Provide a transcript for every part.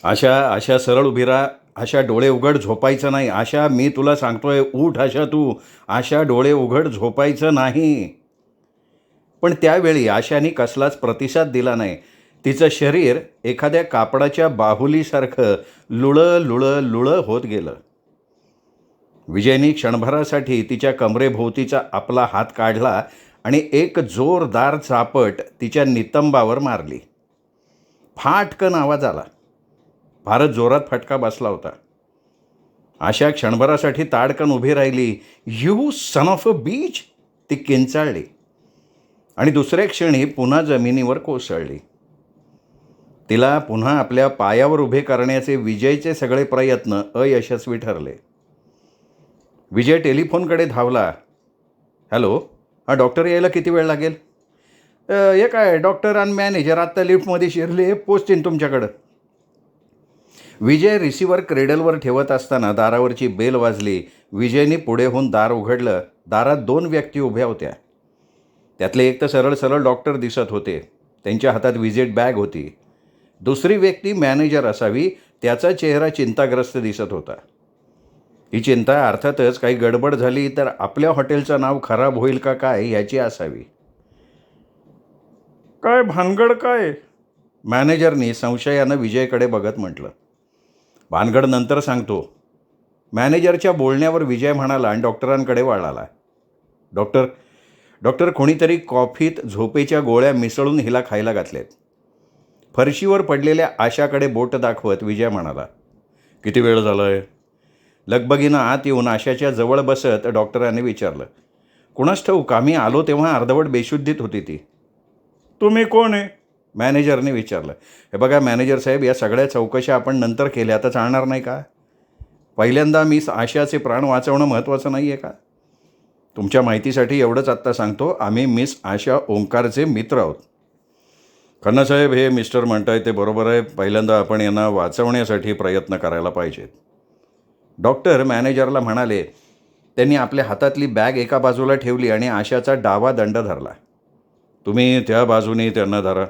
आशा, आशा सरळ उभी राहा. आशा डोळे उघड झोपायचं नाही. आशा मी तुला सांगतोय उठ आशा तू. आशा डोळे उघड झोपायचं नाही. पण त्यावेळी आशाने कसलाच प्रतिसाद दिला नाही. तिचं शरीर एखाद्या कापडाच्या बाहुलीसारखं लुळं लुळं लुळं होत गेलं. विजयनी क्षणभरासाठी तिच्या कमरेभोवतीचा आपला हात काढला आणि एक जोरदार चापट तिच्या नितंबावर मारली. फाटकन आवाज आला. फारच जोरात फटका बसला होता. आशा क्षणभरासाठी ताडकन उभी राहिली. You son of a beach, ती किंचाळली आणि दुसऱ्या क्षणी पुन्हा जमिनीवर कोसळली. तिला पुन्हा आपल्या पायावर उभे करण्याचे विजयचे सगळे प्रयत्न अयशस्वी ठरले. विजय टेलिफोनकडे धावला. हॅलो, हां डॉक्टर यायला किती वेळ लागेल? हे काय डॉक्टर आणि मॅनेजर आत्ता लिफ्टमध्ये शिरले, पोचतील तुमच्याकडं. विजय रिसिव्हर क्रेडलवर ठेवत असताना दारावरची बेल वाजली. विजयने पुढे होऊन दार उघडलं. दारात 2 व्यक्ती उभ्या होत्या. त्यातले एक तर सरळ सरळ डॉक्टर दिसत होते. त्यांच्या हातात व्हिजिट बॅग होती. दुसरी व्यक्ती मॅनेजर असावी. त्याचा चेहरा चिंताग्रस्त दिसत होता. ही चिंता अर्थातच काही गडबड झाली तर आपल्या हॉटेलचं नाव खराब होईल का काय याची असावी. काय भानगड काय? मॅनेजरनी संशयानं विजयकडे बघत म्हटलं. भानगड नंतर सांगतो. मॅनेजरच्या बोलण्यावर विजय म्हणाला आणि डॉक्टरांकडे वळाला. डॉक्टर डॉक्टर कोणीतरी कॉफीत झोपेच्या गोळ्या मिसळून हिला खायला घातल्यात. फरशीवर पडलेल्या आशाकडे बोट दाखवत विजय म्हणाला. किती वेळ झाला आहे? लगबगीनं आत येऊन आशाच्या जवळ बसत डॉक्टरांनी विचारलं. कुणास ठाऊक, आम्ही आलो तेव्हा अर्धवट बेशुद्धीत होती ती. तुम्ही कोण आहे? मॅनेजरने विचारलं. हे बघा मॅनेजर साहेब, या सगळ्या चौकशा आपण नंतर केल्या तर चालणार नाही का? पहिल्यांदा मिस आशाचे प्राण वाचवणं महत्त्वाचं नाही आहे का? तुमच्या माहितीसाठी एवढंच आत्ता सांगतो, आम्ही मिस आशा ओंकारचे मित्र आहोत. खन्नासाहेब, हे मिस्टर म्हणताय ते बरोबर आहे. पहिल्यांदा आपण यांना वाचवण्यासाठी प्रयत्न करायला पाहिजेत. डॉक्टर मॅनेजरला म्हणाले. त्यांनी आपल्या हातातली बॅग एका बाजूला ठेवली आणि आशाचा डावा दंड धरला. तुम्ही त्या बाजूने त्यांना धरा,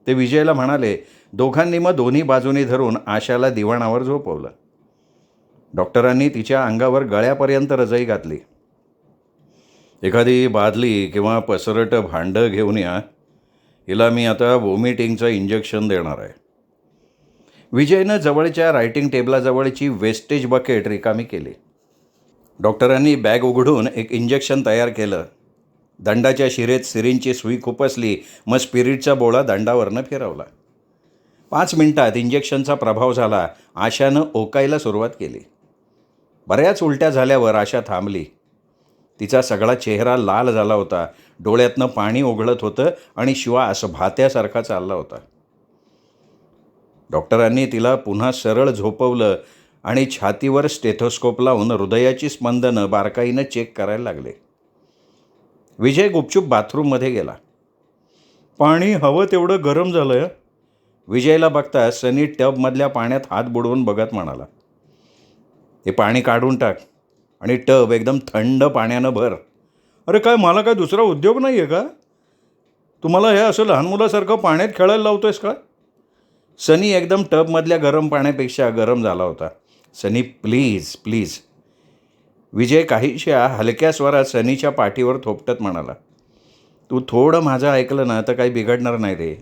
ते विजयला म्हणाले. दोघांनी मग दोन्ही बाजूनी धरून आशाला दिवाणावर झोपवलं. डॉक्टरांनी तिच्या अंगावर गळ्यापर्यंत रजाई घातली. एखादी बादली किंवा पसरट भांडं घेऊन या, हिला मी आता वॉमिटिंगचं इंजेक्शन देणार आहे. विजयनं जवळच्या रायटिंग टेबलाजवळची वेस्टेज बकेट रिकामी केली. डॉक्टरांनी बॅग उघडून एक इंजेक्शन तयार केलं. दंडाच्या शिरेत सिरिंजची सुई खुपसली. मग स्पिरिटचा बोळा दंडावरनं फिरवला. 5 मिनिटात इंजेक्शनचा प्रभाव झाला. आशानं ओकायला सुरुवात केली. बऱ्याच उलट्या झाल्यावर आशा थांबली. तिचा सगळा चेहरा लाल झाला होता. डोळ्यातनं पाणी ओघळत होतं आणि श्वास भात्यासारखा चालला होता. डॉक्टरांनी तिला पुन्हा सरळ झोपवलं आणि छातीवर स्टेथोस्कोप लावून हृदयाची स्पंदनं बारकाईनं चेक करायला लागले. विजय गुपचूप बाथरूममध्ये गेला. पाणी हवं तेवढं गरम झालं आहे. विजयला बघता सनी टबमधल्या पाण्यात हात बुडवून बघत म्हणाला. हे पाणी काढून टाक आणि टब एकदम थंड पाण्यानं भर. अरे काय, मला काय दुसरा उद्योग नाही आहे का? तुम्हाला हे असं लहान मुलासारखं पाण्यात खेळायला लावतोयस का? सनी एकदम टबमधल्या गरम पाण्यापेक्षा गरम झाला होता. सनी प्लीज प्लीज. विजय काहीशा हलक्या स्वरात सनीच्या पाठीवर थोपटत म्हणाला. तू थोडं माझं ऐकलं ना तर काही बिघडणार नाही रे.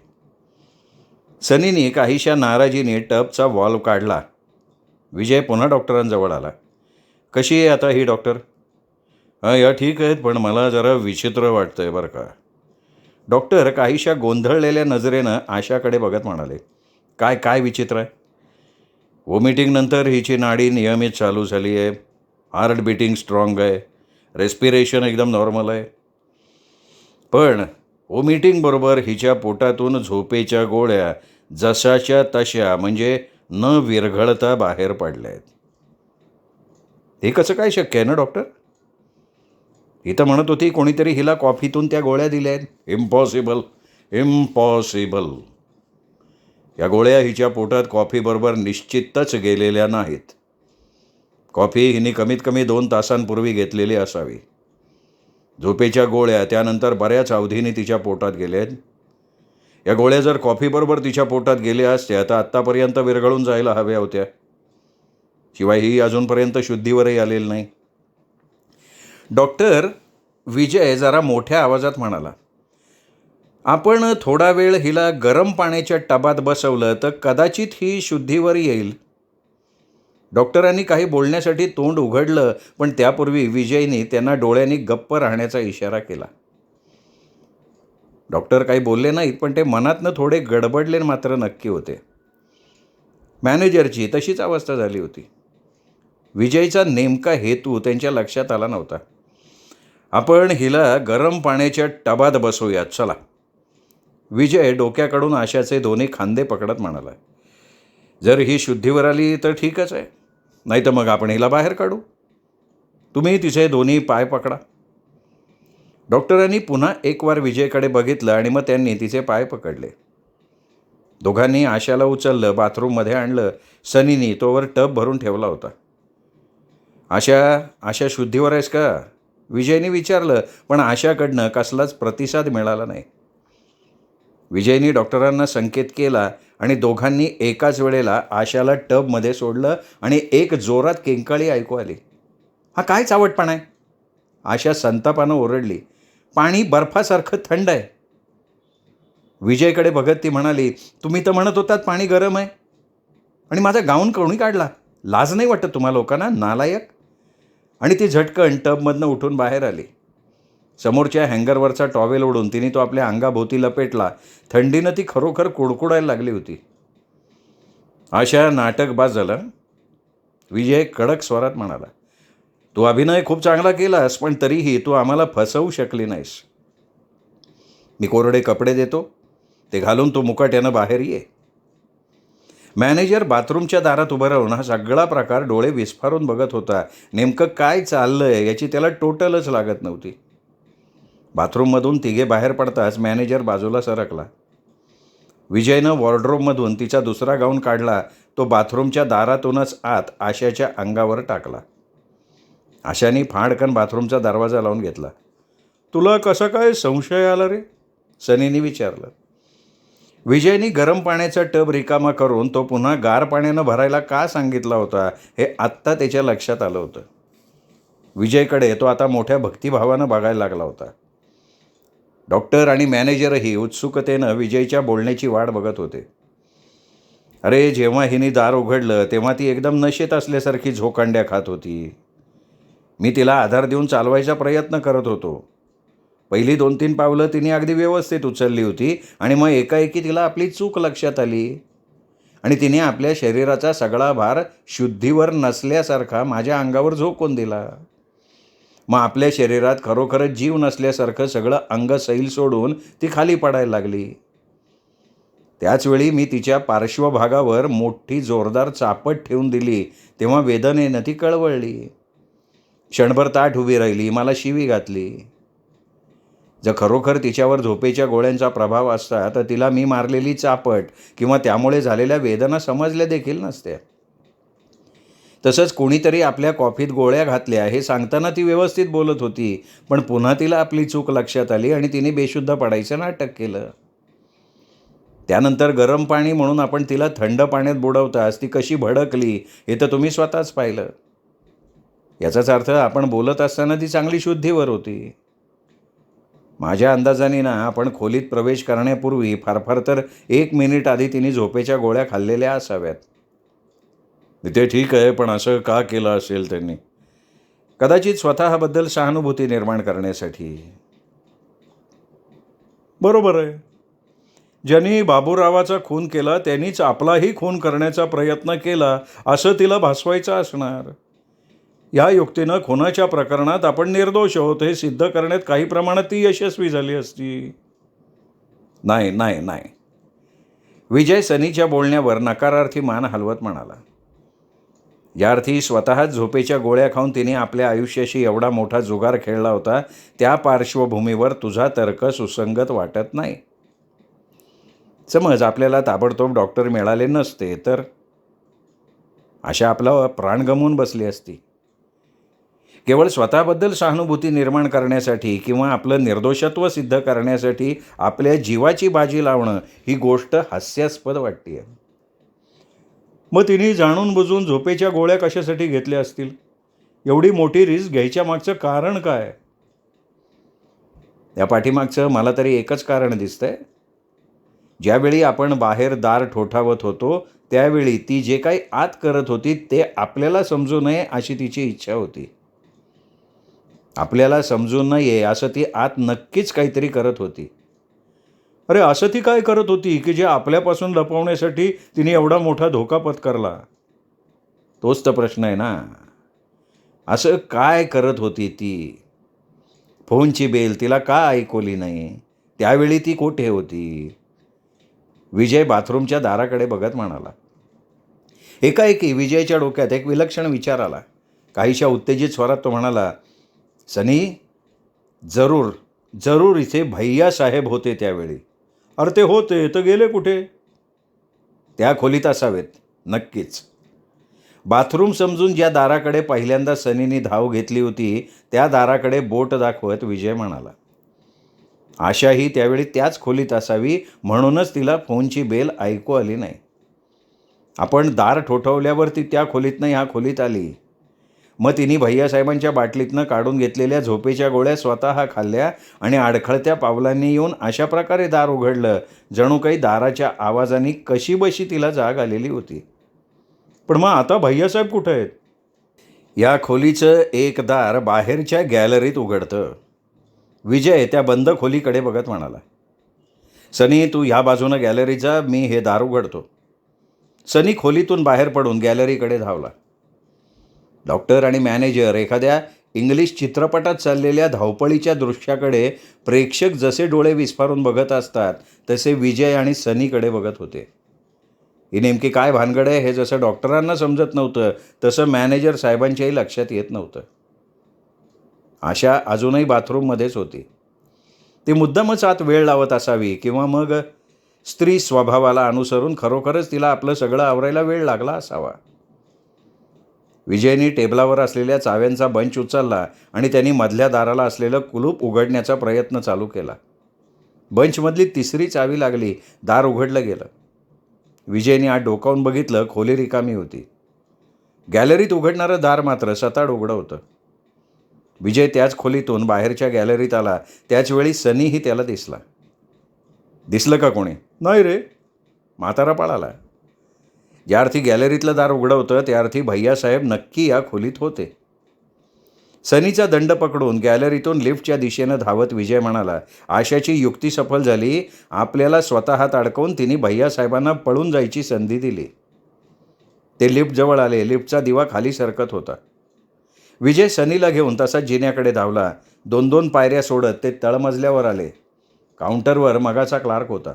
सनीने काहीशा नाराजीने टबचा वॉल्व काढला. विजय पुन्हा डॉक्टरांजवळ आला. कशी आहे आता ही डॉक्टर? हां, या ठीक आहेत, पण मला जरा विचित्र वाटतंय बरं का. डॉक्टर काहीशा गोंधळलेल्या नजरेनं आशाकडे बघत म्हणाले. काय काय विचित्र आहे? वॉमिटिंगनंतर हिची नाडी नियमित चालू झाली आहे. हार्ट बीटिंग स्ट्रॉंग आहे. रेस्पिरेशन एकदम नॉर्मल आहे. पण वॉमिटिंगबरोबर हिच्या पोटातून झोपेच्या गोळ्या जशाच्या तशा म्हणजे न विरघळता बाहेर पडल्या आहेत. हे कसं काय शक्य आहे ना डॉक्टर? ही तर म्हणत होती कोणीतरी हिला कॉफीतून त्या गोळ्या दिल्या आहेत. Impossible, impossible. या गोळ्या हिच्या पोटात कॉफीबरोबर निश्चितच गेलेल्या नाहीत. कॉफी हिने कमीत कमी 2 तासांपूर्वी घेतलेली असावी. झोपेच्या गोळ्या त्यानंतर बऱ्याच अवधीने तिच्या पोटात गेल्या आहेत. या गोळ्या जर कॉफीबरोबर तिच्या पोटात गेल्या असत्या तर आत्तापर्यंत विरघळून जायला हव्या होत्या. शिवाय ही अजूनपर्यंत शुद्धीवरही आलेली नाही. डॉक्टर विजय जरा मोठ्या आवाजात म्हणाला, आपण थोडा वेळ हिला गरम पाण्याच्या टबात बसवलं तर कदाचित ही शुद्धीवर येईल. डॉक्टरांनी काही बोलण्यासाठी तोंड उघडलं, पण त्यापूर्वी विजयनी त्यांना डोळ्यांनी गप्प राहण्याचा इशारा केला. डॉक्टर काही बोलले नाहीत, पण ते मनातनं थोडे गडबडले मात्र नक्की होते. मॅनेजरची तशीच अवस्था झाली होती. विजयचा नेमका हेतू त्यांच्या लक्षात आला नव्हता. आपण हिला गरम पाण्याच्या टबात बसवूयात, चला. विजय डोक्याकडून आशाचे दोन्ही खांदे पकडत म्हणाला, जर ही शुद्धीवर आली तर ठीकच आहे, नाही तर मग आपण हिला बाहेर काढू. तुम्ही तिचे दोन्ही पाय पकडा. डॉक्टरांनी पुन्हा एक वार विजयकडे बघितलं आणि मग त्यांनी तिचे पाय पकडले. दोघांनी आशाला उचललं, बाथरूममध्ये आणलं. सनीनी तोवर टब भरून ठेवला होता. आशा शुद्धीवर आहेस का, विजयने विचारलं, पण आशाकडनं कसलाच प्रतिसाद मिळाला नाही. विजयनी डॉक्टरांना संकेत केला आणि दोघांनी एकाच वेळेला आशाला टबमध्ये सोडलं आणि एक जोरात किंकाळी ऐकू आली. हा काय चावटपणा आहे, आशा संतापानं ओरडली. पाणी बर्फासारखं थंड आहे. विजयकडे बघत ती म्हणाली, तुम्ही तर म्हणत होतात पाणी गरम आहे, आणि माझा गाऊन कोणी काढला, लाज नाही वाटत तुम्हा लोकांना, नालायक. आणि ती झटकन टबमधनं उठून बाहेर आली. समोरच्या हँगरवरचा टॉवेल ओढून तिने तो आपल्या अंगाभोवती लपेटला. थंडीनं ती खरोखर कुडकुडायला लागली होती. आशा नाटक बाज झालं, विजय कडक स्वरात म्हणाला. तू अभिनय खूप चांगला केलास, पण तरीही तू आम्हाला फसवू शकली नाहीस. मी कोरडे कपडे देतो, ते घालून तू मुकाट्यानं बाहेर ये. मॅनेजर बाथरूमच्या दारात उभं राहून हा सगळा प्रकार डोळे विस्फारून बघत होता. नेमकं काय चाललंय याची त्याला टोटलच लागत नव्हती. बाथरूममधून तिघे बाहेर पडताच मॅनेजर बाजूला सरकला. विजयनं वॉर्डरोबमधून तिचा दुसरा गाऊन काढला. तो बाथरूमच्या दारातूनच आत आशाच्या अंगावर टाकला. आशाने फाडकन बाथरूमचा दरवाजा लावून घेतला. तुला कसा काय संशय आला रे, सनीने विचारलं. विजयनी गरम पाण्याचा टब रिकामा करून तो पुन्हा गार पाण्यानं भरायला का सांगितला होता हे आत्ता त्याच्या लक्षात आलं होतं. विजयकडे तो आता मोठ्या भक्तिभावानं बघायला लागला होता. डॉक्टर आणि मॅनेजरही उत्सुकतेनं विजयच्या बोलण्याची वाट बघत होते. अरे, जेव्हा हिने दार उघडलं तेव्हा ती एकदम नशेत असल्यासारखी झोकांड्या खात होती. मी तिला आधार देऊन चालवायचा प्रयत्न करत होतो. पहिली 2-3 पावलं तिने अगदी व्यवस्थित उचलली होती, आणि मग एकाएकी तिला आपली चूक लक्षात आली आणि तिने आपल्या शरीराचा सगळा भार शुद्धीवर नसल्यासारखा माझ्या अंगावर झोकून दिला. मग आपल्या शरीरात खरोखरच जीव नसल्यासारखं सगळं अंग सैल सोडून ती खाली पडायला लागली. त्याचवेळी मी तिच्या पार्श्वभागावर मोठी जोरदार चापट ठेवून दिली, तेव्हा वेदनेनं ती कळवळली. क्षणभर ताठ उभी राहिली, मला शिवी घातली. जर खरोखर तिच्यावर झोपेच्या गोळ्यांचा प्रभाव असता तर तिला मी मारलेली चापट किंवा त्यामुळे झालेल्या वेदना समजल्या देखील नसत्या. तसंच कोणीतरी आपल्या कॉफीत गोळ्या घातल्या हे सांगताना ती व्यवस्थित बोलत होती, पण पुन्हा तिला आपली चूक लक्षात आली आणि तिने बेशुद्ध पडायचं नाटक केलं. त्यानंतर गरम पाणी म्हणून आपण तिला थंड पाण्यात बुडवताच ती कशी भडकली हे तर तुम्ही स्वतःच पाहिलं. याचाच अर्थ आपण बोलत असताना ती चांगली शुद्धीवर होती. माझ्या अंदाजाने ना, आपण खोलीत प्रवेश करण्यापूर्वी फार तर 1 मिनिट आधी तिने झोपेच्या गोळ्या खाल्लेल्या असाव्यात. ते ठीक आहे, पण असं का केलं असेल त्यांनी? कदाचित स्वतःबद्दल सहानुभूती निर्माण करण्यासाठी. बरोबर आहे. ज्यांनी बाबूरावाचा खून केला त्यांनीच आपलाही खून करण्याचा प्रयत्न केला असं तिला भासवायचं असणार. या युक्तीनं खुनाच्या प्रकरणात आपण निर्दोष आहोत हे सिद्ध करण्यात काही प्रमाणात ती यशस्वी झाली असती. नाही नाही नाही, विजय सनीच्या बोलण्यावर नकारार्थी मान हलवत म्हणाला. या अर्थी स्वतःच झोपेच्या गोळ्या खाऊन तिने आपल्या आयुष्याशी एवढा मोठा जुगार खेळला होता, त्या पार्श्वभूमीवर तुझा तर्क सुसंगत वाटत नाही. समज आपल्याला ताबडतोब डॉक्टर मिळाले नसते तर आशा आपला प्राण गमावून बसली असती. केवळ स्वतःबद्दल सहानुभूती निर्माण करण्यासाठी किंवा आपलं निर्दोषत्व सिद्ध करण्यासाठी आपल्या जीवाची बाजी लावणं ही गोष्ट हास्यास्पद वाटते. मग तिने जाणून बुजून झोपेच्या गोळ्या कशासाठी घेतल्या असतील? एवढी मोठी रिस्क घ्यायच्या मागचं कारण काय? या पाठीमागचं मला तरी एकच कारण दिसतंय. ज्यावेळी आपण बाहेर दार ठोठावत होतो त्यावेळी ती जे काही आत करत होती ते आपल्याला समजू नये अशी तिची इच्छा होती. आपल्याला समजू नये असं ती आत नक्कीच काहीतरी करत होती. अरे असं ती काय करत होती की जे आपल्यापासून लपवण्यासाठी तिने एवढा मोठा धोका पत्करला? तोच तर प्रश्न आहे ना. असं काय करत होती ती? फोनची बेल तिला का ऐकवली नाही? त्यावेळी ती कुठे होती? विजय बाथरूमच्या दाराकडे बघत म्हणाला. एकाएकी विजयच्या डोक्यात एक विलक्षण विचार आला. काहीशा उत्तेजित स्वरात तो म्हणाला, सनी, जरूर जरूर इथे भैया साहेब होते त्यावेळी. अरे ते होते तर गेले कुठे? त्या खोलीत असावेत नक्कीच. बाथरूम समजून ज्या दाराकडे पहिल्यांदा सनीने धाव घेतली होती त्या दाराकडे बोट दाखवत विजय म्हणाला. आशाही त्यावेळी त्याच खोलीत असावी म्हणूनच तिला फोनची बेल ऐकू आली नाही. आपण दार ठोठवल्यावर ती त्या खोलीतनं ह्या खोलीत आली. मग तिने भैयासाहेबांच्या बाटलीतनं काढून घेतलेल्या झोपेच्या गोळ्या स्वतः खाल्ल्या आणि अडखळत्या पावलांनी येऊन अशा प्रकारे दार उघडलं जणू काही दाराच्या आवाजाने कशीबशी तिला जाग आलेली होती. पण मग आता भैयासाहेब कुठे आहेत? या खोलीचं एक दार बाहेरच्या गॅलरीत उघडतं. विजय त्या बंद खोलीकडे बघत म्हणाला. सनी, तू ह्या बाजूनं गॅलरीत जा, मी हे दार उघडतो. सनी खोलीतून बाहेर पडून गॅलरीकडे धावला. डॉक्टर आणि मॅनेजर एखाद्या इंग्लिश चित्रपटात चाललेल्या धावपळीच्या दृश्याकडे प्रेक्षक जसे डोळे विस्फारून बघत असतात तसे विजय आणि सनीकडे बघत होते. ही नेमकी काय भानगड आहे हे जसं डॉक्टरांना समजत नव्हतं तसं मॅनेजर साहेबांच्याही लक्षात येत नव्हतं. आशा अजूनही बाथरूममध्येच होती. ती मुद्दामच आत वेळ लावत असावी किंवा मग स्त्री स्वभावाला अनुसरून खरोखरच तिला आपलं सगळं आवरायला वेळ लागला असावा. विजयने टेबलावर असलेल्या चाव्यांचा बंच उचलला आणि त्यांनी मधल्या दाराला असलेलं कुलूप उघडण्याचा प्रयत्न चालू केला. बंचमधली तिसरी चावी लागली. दार उघडलं गेलं. विजयने आत डोकावून बघितलं. खोली रिकामी होती. गॅलरीत उघडणारं दार मात्र सताड उघडं होतं. विजय त्याच खोलीतून बाहेरच्या गॅलरीत आला. त्याचवेळी सनीही त्याला दिसला. दिसलं का कोणी? नाही रे, म्हातारा पळाला. ज्या अर्थी गॅलरीतलं दार उघडं होतं त्या अर्थी भैयासाहेब नक्की या खोलीत होते. सनीचा दंड पकडून गॅलरीतून लिफ्टच्या दिशेनं धावत विजय म्हणाला, आशाची युक्ती सफल झाली. आपल्याला स्वतःत अडकवून तिने भैयासाहेबांना पळून जायची संधी दिली. ते लिफ्टजवळ आले. लिफ्टचा दिवा खाली सरकत होता. विजय सनीला घेऊन तसाच जिन्याकडे धावला. 2-2 पायऱ्या सोडत ते तळमजल्यावर आले. काउंटरवर मगाचा क्लार्क होता.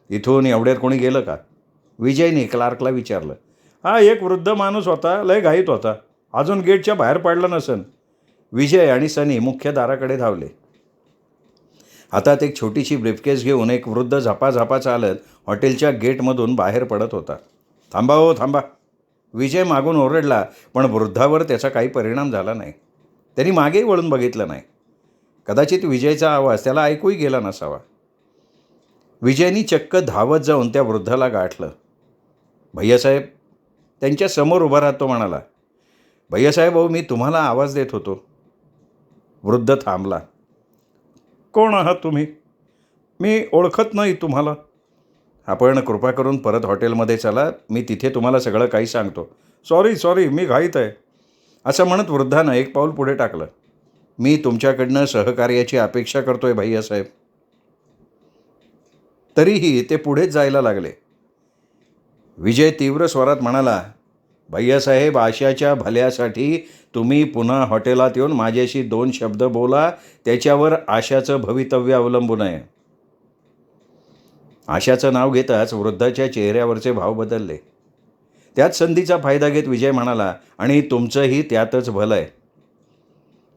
इथून एवढ्यात कोणी गेलं का? विजयने क्लार्कला विचारलं. हा एक वृद्ध माणूस होता, लय घाईत होता, अजून गेटच्या बाहेर पडला नसन. विजय आणि सनी मुख्य दाराकडे धावले. हातात एक छोटीशी ब्रीफकेस घेऊन एक वृद्ध झपाझपा चालत हॉटेलच्या गेटमधून बाहेर पडत होता. थांबा हो थांबा, विजय मागून ओरडला. पण वृद्धावर त्याचा काही परिणाम झाला नाही. त्यांनी मागेही वळून बघितलं नाही. कदाचित विजयचा आवाज त्याला ऐकूही गेला नसावा. विजयनी चक्क धावत जाऊन त्या वृद्धाला गाठलं. भैयासाहेब, त्यांच्या समोर उभा राहतो म्हणाला. भैयासाहेब, मी तुम्हाला आवाज देत होतो. वृद्ध थांबला. कोण आहात तुम्ही? मी ओळखत नाही तुम्हाला. आपण कृपा करून परत हॉटेलमध्ये चला, मी तिथे तुम्हाला सगळं काही सांगतो. सॉरी, मी घाईत आहे. असं म्हणत वृद्धानं एक पाऊल पुढे टाकलं. मी तुमच्याकडनं सहकार्याची अपेक्षा करतोय भैयासाहेब. तरीही ते पुढेच जायला लागले. विजय तीव्र स्वरात म्हणाला, भैयासाहेब, आशाच्या भल्यासाठी तुम्ही पुन्हा हॉटेलात येऊन माझ्याशी 2 शब्द बोला. त्याच्यावर आशाचं भवितव्य अवलंबून आहे. आशाचं नाव घेताच वृद्धाच्या चेहऱ्यावरचे भाव बदलले. त्याच संधीचा फायदा घेत विजय म्हणाला, आणि तुमचंही त्यातच भलं आहे.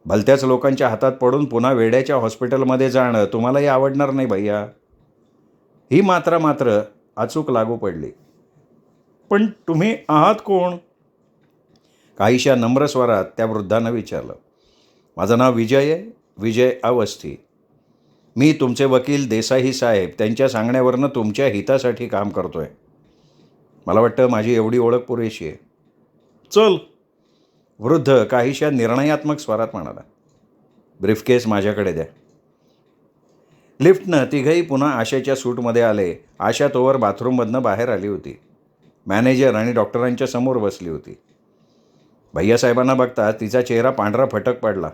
भलत्याच लोकांच्या हातात पडून पुन्हा वेड्याच्या हॉस्पिटलमध्ये जाणं तुम्हालाही आवडणार नाही भैया. ही मात्र अचूक लागू पडली. पण तुम्ही आहात कोण? काहीशा नम्र स्वरात त्या वृद्धानं विचारलं. माझं नाव विजय आहे, विजय अवस्थी. मी तुमचे वकील देसाई साहेब त्यांच्या सांगण्यावरनं तुमच्या हितासाठी काम करतो आहे. मला वाटतं माझी एवढी ओळख पुरेशी आहे. चल, वृद्ध काहीशा निर्णयात्मक स्वरात म्हणाला. ब्रीफकेस माझ्याकडे द्या. लिफ्टनं तिघंही पुन्हा आशाच्या सूटमध्ये आले. आशा तोवर बाथरूममधनं बाहेर आली होती. मॅनेजर आणि डॉक्टरांच्या समोर बसली होती. भैयासाहेबांना बघता तिचा चेहरा पांढरा फटक पडला.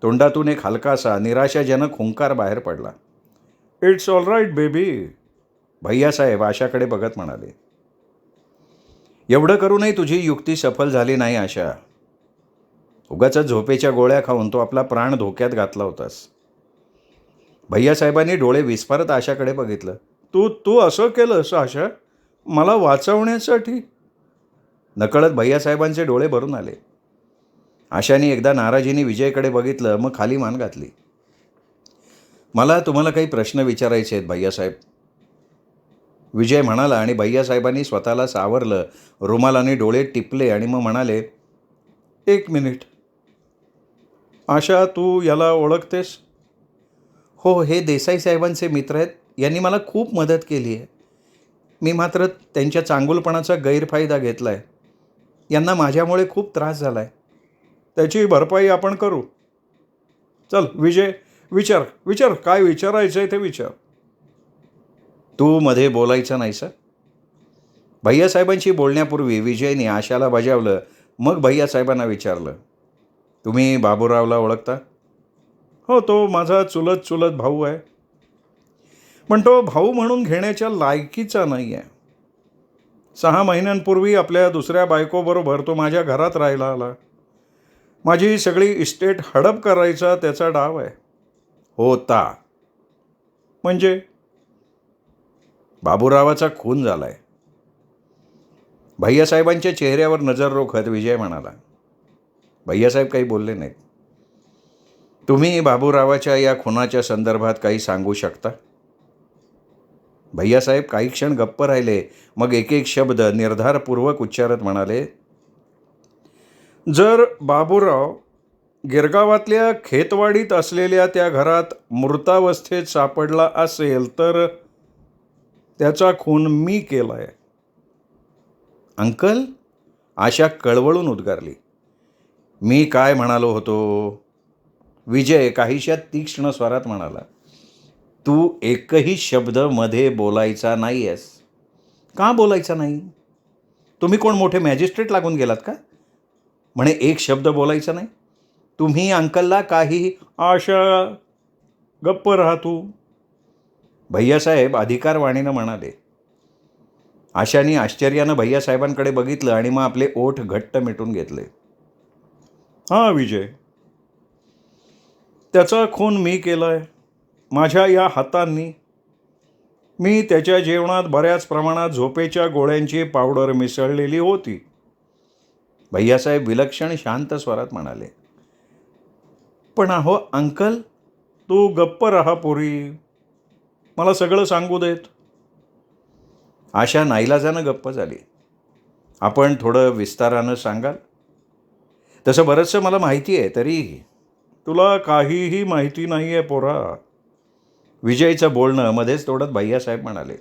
तोंडातून एक हलकासा निराशाजनक हुंकार बाहेर पडला. It's all right baby, Bhaiyasaheb आशाकडे बघत म्हणाले. एवढं करूनही तुझी युक्ती सफल झाली नाही आशा. उगाचच झोपेच्या गोळ्या खाऊन तो आपला प्राण धोक्यात घातला होतास. भैयासाहेबांनी डोळे विस्फारत आशाकडे बघितलं. तू तू असं केलंस आशा, मला वाचवण्यासाठी? नकळत भैयासाहेबांचे डोळे भरून आले. आशाने एकदा नाराजीने विजयकडे बघितलं, मग खाली मान घातली. मला तुम्हाला काही प्रश्न विचारायचे आहेत भैयासाहेब, विजय म्हणाला. आणि भैयासाहेबांनी स्वतःला सावरलं, रुमालाने डोळे टिपले आणि मग म्हणाले, एक मिनिट. आशा, तू याला ओळखतेस? हो, हे देसाई साहेबांचे मित्र आहेत. यांनी मला खूप मदत केली आहे. मी मात्र त्यांच्या चांगुलपणाचा गैरफायदा घेतला आहे. यांना माझ्यामुळे खूप त्रास झाला आहे. त्याची भरपाई आपण करू. चल विजय, विचार विचार, काय विचारायचं आहे ते विचार. तू मध्ये बोलायचं नाही सर. भैयासाहेबांशी बोलण्यापूर्वी विजयने आशाला बजावलं. मग भैयासाहेबांना विचारलं, तुम्ही बाबूरावला ओळखता? हो, तो माझा चुलत भाऊ आहे. पण तो भाऊ म्हणून घेण्याच्या लायकीचा नाही आहे. 6 महिन्यांपूर्वी आपल्या दुसऱ्या बायकोबरोबर तो माझ्या घरात राहायला आला. माझी सगळी इस्टेट हडप करायचा त्याचा डाव आहे. होता म्हणजे? बाबूरावाचा खून झाला आहे. भैयासाहेबांच्या चेहऱ्यावर नजर रोखत विजय म्हणाला. भैयासाहेब काही बोलले नाहीत. तुम्ही बाबूरावाच्या या खुनाच्या संदर्भात काही सांगू शकता? भैयासाहेब काही क्षण गप्प राहिले. मग एक एक शब्द निर्धारपूर्वक उच्चारत म्हणाले, जर बाबूराव गिरगावातल्या खेतवाडीत असलेल्या त्या घरात मृतावस्थेत सापडला असेल तर त्याचा खून मी केला आहे. अंकल, आशा कळवळून उद्गारली. मी काय म्हणालो होतो? विजय काहीशा तीक्ष्ण स्वरात म्हणाला. तू एकही शब्द मध्ये बोलायचा नाही आहेस. का बोलायचा नाही? तुम्ही कोण मोठे मॅजिस्ट्रेट लागून गेलात का? म्हणे एक शब्द बोलायचा नाही. तुम्ही अंकलला काही. आशा, गप्प राहा तू, भैयासाहेब अधिकारवाणीनं म्हणाले. आशाने आश्चर्यानं भैयासाहेबांकडे बघितलं आणि मग आपले ओठ घट्ट मिटून घेतले. हां विजय, त्याचा खून मी केला आहे, माझ्या या हातांनी. मी त्याच्या जेवणात बऱ्याच प्रमाणात झोपेच्या गोळ्यांची पावडर मिसळलेली होती. भैयासाहेब विलक्षण शांत स्वरात म्हणाले. पण अहो अंकल, तू गप्प राहा पोरी, मला सगळं सांगू देत. आशा नाईलाजानं गप्प झाली. आपण थोडं विस्तारानं सांगाल? तसं बरंचसं मला माहिती आहे, तरी. तुला काहीही माहिती नाही आहे पोरा, विजयचं बोलणं मध्येच तोडत भैयासाहेब म्हणाले.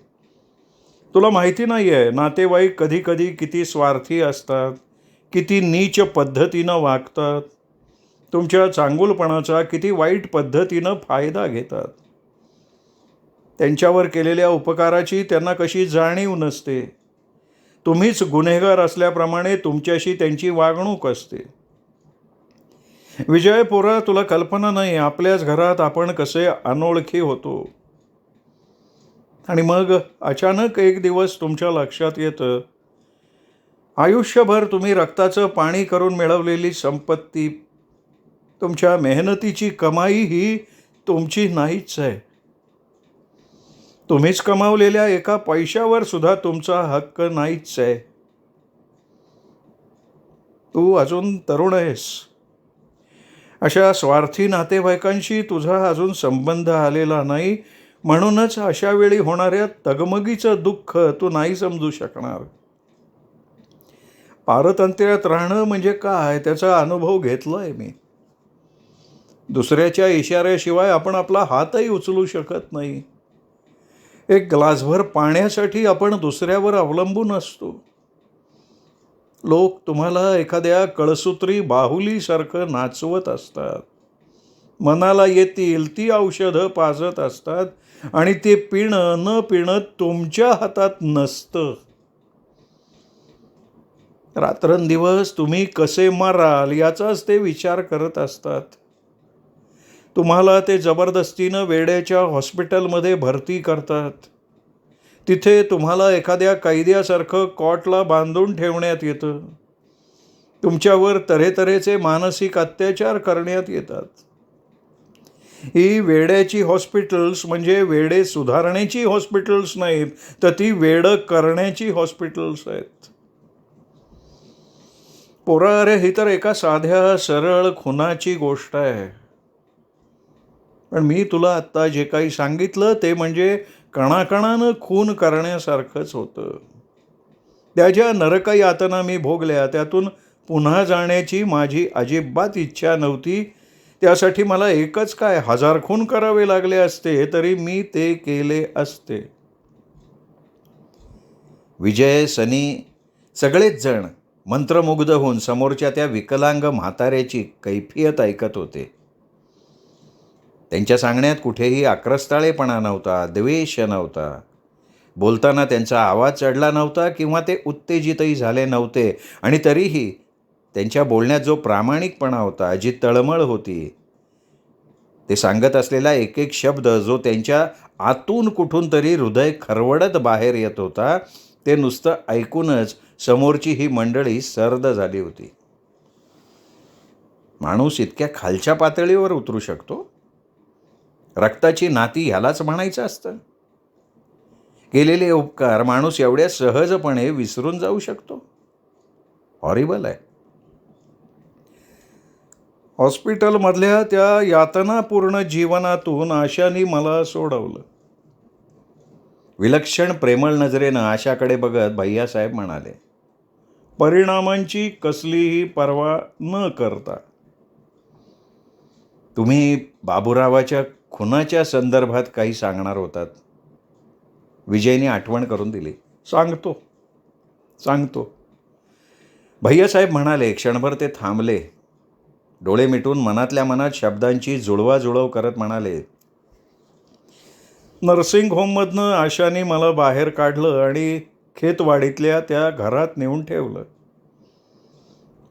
तुला माहिती नाही आहे, नातेवाईक कधी कधी किती स्वार्थी असतात, किती नीच पद्धतीनं वागतात, तुमच्या चांगुलपणाचा किती वाईट पद्धतीनं फायदा घेतात. त्यांच्यावर केलेल्या उपकाराची त्यांना कशी जाणीव नसते. तुम्हीच गुन्हेगार असल्याप्रमाणे तुमच्याशी त्यांची वागणूक असते. विजय पोरा, तुला कल्पना नाही आपल्याच घरात आपण कसे अनोळखी होतो. आणि मग अचानक एक दिवस तुमच्या लक्षात येतं, आयुष्यभर तुम्ही रक्ताचं पाणी करून मिळवलेली संपत्ती, तुमच्या मेहनतीची कमाई ही तुमची नाहीच आहे. तुम्हीच कमावलेल्या एका पैशावर सुद्धा तुमचा हक्क नाहीच आहे. तू अजून तरुण आहेस. अशा स्वार्थी नातेवाईकांशी तुझा अजून संबंध आलेला नाही, म्हणूनच अशा वेळी होणाऱ्या तगमगीचं दुःख तू नाही समजू शकणार. पारतंत्र्यात राहणं म्हणजे काय त्याचा अनुभव घेतलाय मी. दुसऱ्याच्या इशाऱ्याशिवाय आपण आपला हातही उचलू शकत नाही. एक ग्लासभर पाण्यासाठी आपण दुसऱ्यावर अवलंबून असतो. लोक तुम्हाला एखाद्या कळसूत्री बाहुलीसारखं नाचवत असतात. मनाला येतील ती औषधं पाजत असतात आणि ते पिणं न पिणं तुमच्या हातात नसतं. रात्रंदिवस तुम्ही कसे माराल याचाच ते विचार करत असतात. तुम्हाला ते जबरदस्तीनं वेड्याच्या हॉस्पिटलमध्ये भरती करतात. तिथे तुम्हाला एखाद्या कैद्यासारखं कॉटला बांधून ठेवण्यात येतं. तुमच्यावर तऱ्हेतऱ्हेचे मानसिक अत्याचार करण्यात येतात. ही वेड्याची हॉस्पिटल्स म्हणजे वेडे सुधारण्याची हॉस्पिटल्स नाहीत, तर ती वेडं करण्याची हॉस्पिटल्स आहेत. पोरा, अरे ही तर एका साध्या सरळ खुनाची गोष्ट आहे. पण मी तुला आत्ता जे काही सांगितलं ते म्हणजे कणाकणानं खून करण्यासारखंच होतं. त्या ज्या नरक यातना मी भोगल्या त्यातून पुन्हा जाण्याची माझी अजिबात इच्छा नव्हती. त्यासाठी मला एकच काय 1000 खून करावे लागले असते तरी मी ते केले असते. विजय, सनी सगळेच जण मंत्रमुग्ध होऊन समोरच्या त्या विकलांग म्हाताऱ्याची कैफियत ऐकत होते. त्यांच्या सांगण्यात कुठेही आक्रस्ताळेपणा नव्हता, द्वेष नव्हता. बोलताना त्यांचा आवाज चढला नव्हता किंवा ते उत्तेजितही झाले नव्हते. आणि तरीही त्यांच्या बोलण्यात जो प्रामाणिकपणा होता, जी तळमळ होती, ते सांगत असलेला एक एक शब्द जो त्यांच्या आतून कुठून तरी हृदय खरवडत बाहेर येत होता, ते नुसतं ऐकूनच समोरची ही मंडळी सर्द झाली होती. माणूस इतक्या खालच्या पातळीवर उतरू शकतो? रक्ताची नाती ह्यालाच म्हणायचं असतं? केलेले उपकार माणूस एवढ्या सहजपणे विसरून जाऊ शकतो? हॉरिबल आहे. हॉस्पिटलमधल्या त्या यातनापूर्ण जीवनातून आशानी मला सोडवलं. विलक्षण प्रेमळ नजरेनं आशाकडे बघत भैयासाहेब म्हणाले, परिणामांची कसलीही पर्वा न करता. तुम्ही बाबूरावाच्या खुनाच्या संदर्भात काही सांगणार होतात. विजयने आठवण करून दिली. सांगतो. भैयासाहेब म्हणाले. क्षणभर ते थांबले. डोळे मिटून मनातल्या मनात शब्दांची जुळवाजुळव करत म्हणाले, नर्सिंग होममधनं आशाने मला बाहेर काढलं आणि खेतवाडीतल्या त्या घरात नेऊन ठेवलं.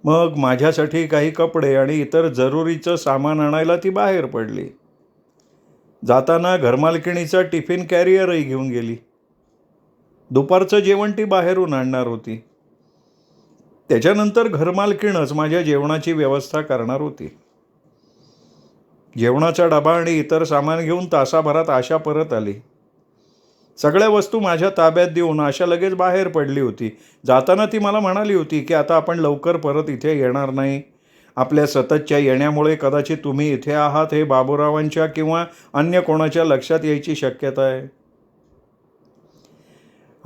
मग माझ्यासाठी काही कपडे आणि इतर जरुरीचं सामान आणायला ती बाहेर पडली. जाताना घरमालकिणीचा टिफिन कॅरियरही घेऊन गेली. दुपारचं जेवण ती बाहेरून आणणार होती. त्याच्यानंतर घरमालकीणच माझ्या जेवणाची व्यवस्था करणार होती. जेवणाचा डबा आणि इतर सामान घेऊन तासाभरात आशा परत आली. सगळ्या वस्तू माझ्या ताब्यात देऊन आशा लगेच बाहेर पडली होती. जाताना ती मला म्हणाली होती की आता आपण लवकर परत इथे येणार नाही. आपल्या सततच्या येण्यामुळे कदाचित तुम्ही इथे आहात हे बाबूरावांच्या किंवा अन्य कोणाच्या लक्षात यायची शक्यता आहे.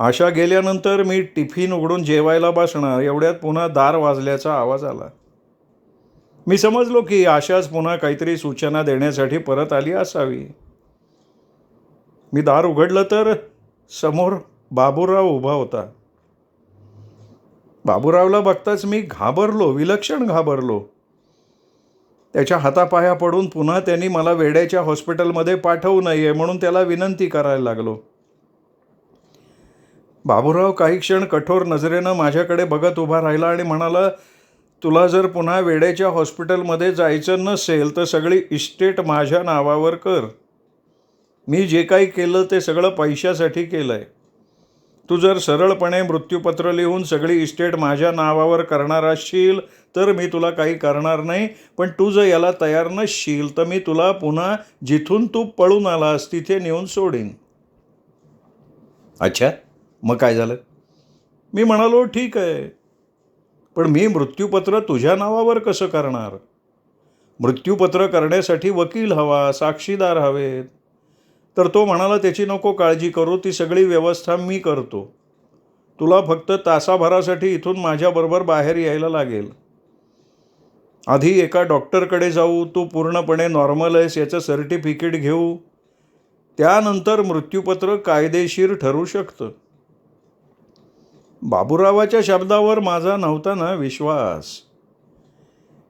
आशा गेल्यानंतर मी टिफिन उघडून जेवायला बसणार एवढ्यात पुन्हा दार वाजल्याचा आवाज आला. मी समजलो की आशाच पुन्हा काहीतरी सूचना देण्यासाठी परत आली असावी. मी दार उघडलं तर समोर बाबूराव उभा होता. बाबूरावला बघताच मी घाबरलो, विलक्षण घाबरलो. त्याच्या हातापाया पडून पुन्हा त्यांनी मला वेड्याच्या हॉस्पिटलमध्ये पाठवू नये म्हणून त्याला विनंती करायला लागलो. बाबूराव काही क्षण कठोर नजरेनं माझ्याकडे बघत उभा राहिला आणि म्हणाला, तुला जर पुन्हा वेड्याच्या हॉस्पिटलमध्ये जायचं नसेल तर सगळी इस्टेट माझ्या नावावर कर. मी जे काही केलं ते सगळं पैशासाठी केलं आहे. तू जर सरळपणे मृत्यूपत्र लिहून सगळी इस्टेट माझ्या नावावर करणार असशील तर मी तुला काही करणार नाही. पण तू जर याला तयार नसशील तर मी तुला पुन्हा जिथून तू पळून आलास तिथे नेऊन सोडीन. अच्छा, मग काय झालं? मी म्हणालो, ठीक आहे, पण मी मृत्यूपत्र तुझ्या नावावर कसं करणार? मृत्यूपत्र करण्यासाठी वकील हवा, साक्षीदार हवेत. तर तो म्हणाला, त्याची नको काळजी करू, ती सगळी व्यवस्था मी करतो. तुला फक्त तासाभरासाठी इथून माझ्याबरोबर बाहेर यायला लागेल. आधी एका डॉक्टरकडे जाऊ, तू पूर्णपणे नॉर्मल आहेस याचं सर्टिफिकेट घेऊ, त्यानंतर मृत्यूपत्र कायदेशीर ठरू शकतं. बाबूरावाच्या शब्दावर माझा नव्हता ना विश्वास.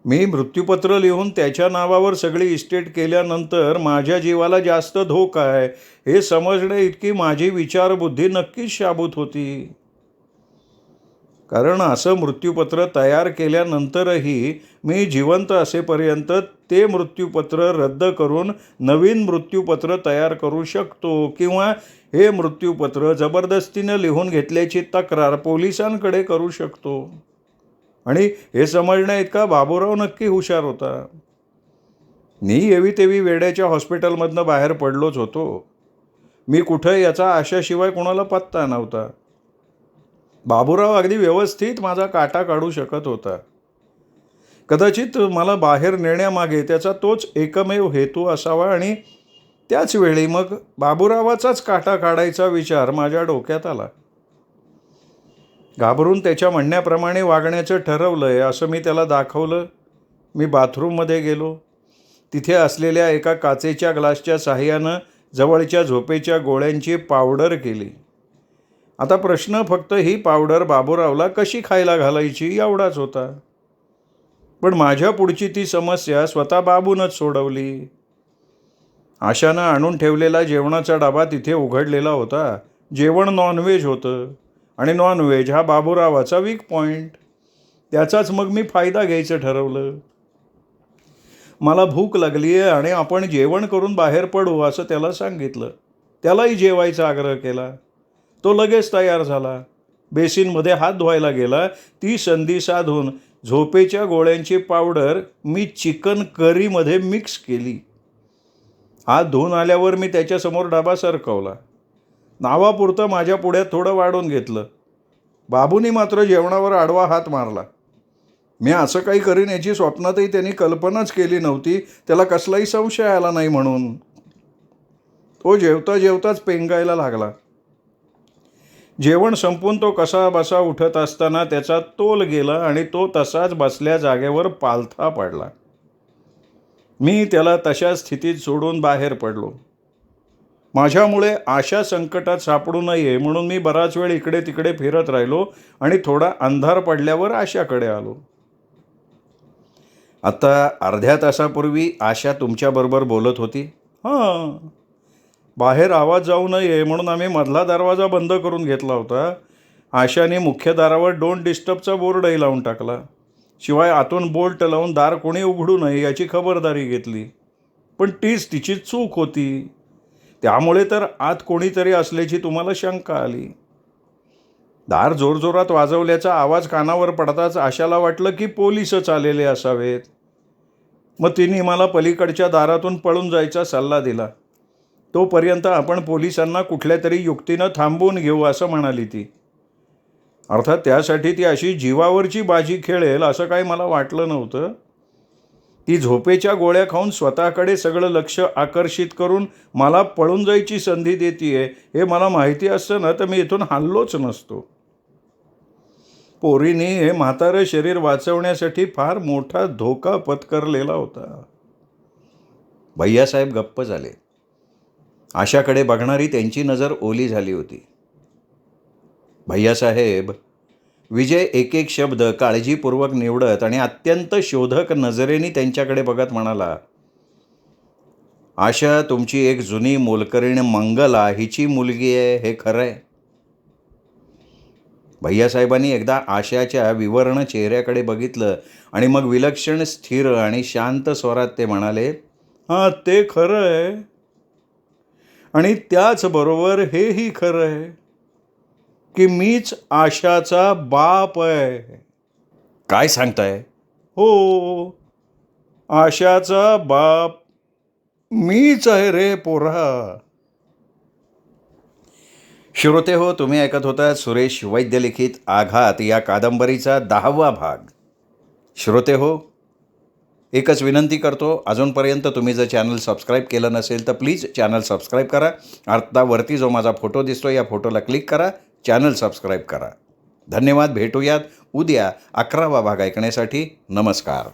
मी मृत्यूपत्र लिहून त्याच्या नावावर सगळी इस्टेट केल्यानंतर माझ्या जीवाला जास्त धोका आहे हे समजणे इतकी माझी विचारबुद्धी नक्कीच शाबूत होती. कारण असं मृत्यूपत्र तयार केल्यानंतरही मी जिवंत असेपर्यंत ते मृत्यूपत्र रद्द करून नवीन मृत्यूपत्र तयार करू शकतो, किंवा हे मृत्यूपत्र जबरदस्तीनं लिहून घेतल्याची तक्रार पोलिसांकडे करू शकतो. आणि हे समजण्या इतका बाबूराव नक्की हुशार होता. मी एवी तेवी वेड्याच्या हॉस्पिटलमधनं बाहेर पडलोच होतो. मी कुठं याचा आशाशिवाय कोणाला पत्ता नव्हता. बाबूराव अगदी व्यवस्थित माझा काटा काढू शकत होता. कदाचित मला बाहेर नेण्यामागे त्याचा तोच एकमेव हेतू असावा आणि त्याच वेळी मग बाबूरावाचाच काटा काढायचा विचार माझ्या डोक्यात आला. घाबरून त्याच्या म्हणण्याप्रमाणे वागण्याचं ठरवलं आहे असं मी त्याला दाखवलं. मी बाथरूममध्ये गेलो. तिथे असलेल्या एका काचेच्या ग्लासच्या साहाय्यानं जवळच्या झोपेच्या गोळ्यांची पावडर केली. आता प्रश्न फक्त ही पावडर बाबूरावला कशी खायला घालायची एवढाच होता. पण माझ्या पुढची ती समस्या स्वतः बाबूनच सोडवली. आशानं आणून ठेवलेला जेवणाचा डबा तिथे उघडलेला होता. जेवण नॉनव्हेज होतं आणि नॉनव्हेज हा बाबूरावाचा वीक पॉईंट. त्याचाच मग मी फायदा घ्यायचं ठरवलं. मला भूक लागली आहे आणि आपण जेवण करून बाहेर पडू असं त्याला सांगितलं. त्यालाही जेवायचा आग्रह केला. तो लगेच तयार झाला. बेसिनमध्ये हात धुवायला गेला. ती संधी साधून झोपेच्या गोळ्यांची पावडर मी चिकन करीमध्ये मिक्स केली. हात धुवून आल्यावर मी त्याच्यासमोर डबा सरकवला. नावापुरतं माझ्या पुढ्यात थोडं वाढून घेतलं. बाबूनी मात्र जेवणावर आडवा हात मारला. मी असं काही करीन याची स्वप्नातही त्यांनी कल्पनाच केली नव्हती. त्याला कसलाही संशय आला नाही म्हणून. तो जेवता जेवताच पेंगायला लागला. जेवण संपून तो कसा बसा उठत असताना त्याचा तोल गेला आणि तो तसाच बसल्या जागेवर पालथा पडला. मी त्याला तशा स्थितीत सोडून बाहेर पडलो. माझ्यामुळे आशा संकटात सापडू नये म्हणून मी बराच वेळ इकडे तिकडे फिरत राहिलो आणि थोडा अंधार पडल्यावर आशाकडे आलो. आता अर्ध्या तासापूर्वी आशा तुमच्याबरोबर बोलत होती. हां, बाहेर आवाज जाऊ नये म्हणून आम्ही मधला दरवाजा बंद करून घेतला होता. आशाने मुख्य दारावर डोंट डिस्टर्बचा बोर्डही लावून टाकला. शिवाय आतून बोल्ट लावून दार कोणी उघडू नये याची खबरदारी घेतली. पण तीच तिची चूक होती. त्यामुळे तर आत कोणीतरी असल्याची तुम्हाला शंका आली. दार जोरजोरात वाजवल्याचा आवाज कानावर पडताच आशाला वाटलं की पोलीसच आलेले असावेत. मग तिने मला पलीकडच्या दारातून पळून जायचा सल्ला दिला. तोपर्यंत आपण पोलिसांना कुठल्या तरी युक्तीनं थांबवून घेऊ असं म्हणाली ती. अर्थात त्यासाठी ती अशी जीवावरची बाजी खेळेल असं काही मला वाटलं नव्हतं. ती झोपेच्या गोळ्या खाऊन स्वतःकडे सगळं लक्ष आकर्षित करून मला पळून जायची संधी देतीये हे मला माहिती असतं ना तर मी इथून हललोच नसतो. पोरीने हे म्हातारं शरीर वाचवण्यासाठी फार मोठा धोका पत्करलेला होता. भैयासाहेब गप्प झाले. आशाकडे बघणारी त्यांची नजर ओली झाली होती. भैयासाहेब, विजय एक एक शब्द काळजीपूर्वक निवडत आणि अत्यंत शोधक नजरेने त्यांच्याकडे बघत म्हणाला, आशा तुमची एक जुनी मोलकरीण मंगला हिची मुलगी आहे हे खरं आहे? भैयासाहेबांनी एकदा आशाच्या विवर्ण चेहऱ्याकडे बघितलं आणि मग विलक्षण स्थिर आणि शांत स्वरात ते म्हणाले, हां, ते खरं आहे. आणि त्याचबरोबर हेही खरं आहे की मीच आशाचा बाप आहे. काय सांगताय? हो, आशाचा बाप मीच आहे रे पोरा. श्रोते हो, तुम्ही ऐकत होता सुरेश वैद्य लिखित आघात या कादंबरीचा 10वा भाग. श्रोते हो, एकच विनंती करतो, अजूनपर्यंत तुम्ही जर चॅनल सबस्क्राईब केलं नसेल तर प्लीज चॅनल सबस्क्राईब करा. अर्थावरती जो माझा फोटो दिसतो या फोटोला क्लिक करा, चॅनल सबस्क्राईब करा. धन्यवाद. भेटूयात उद्या 11वा भाग ऐकण्यासाठी. नमस्कार.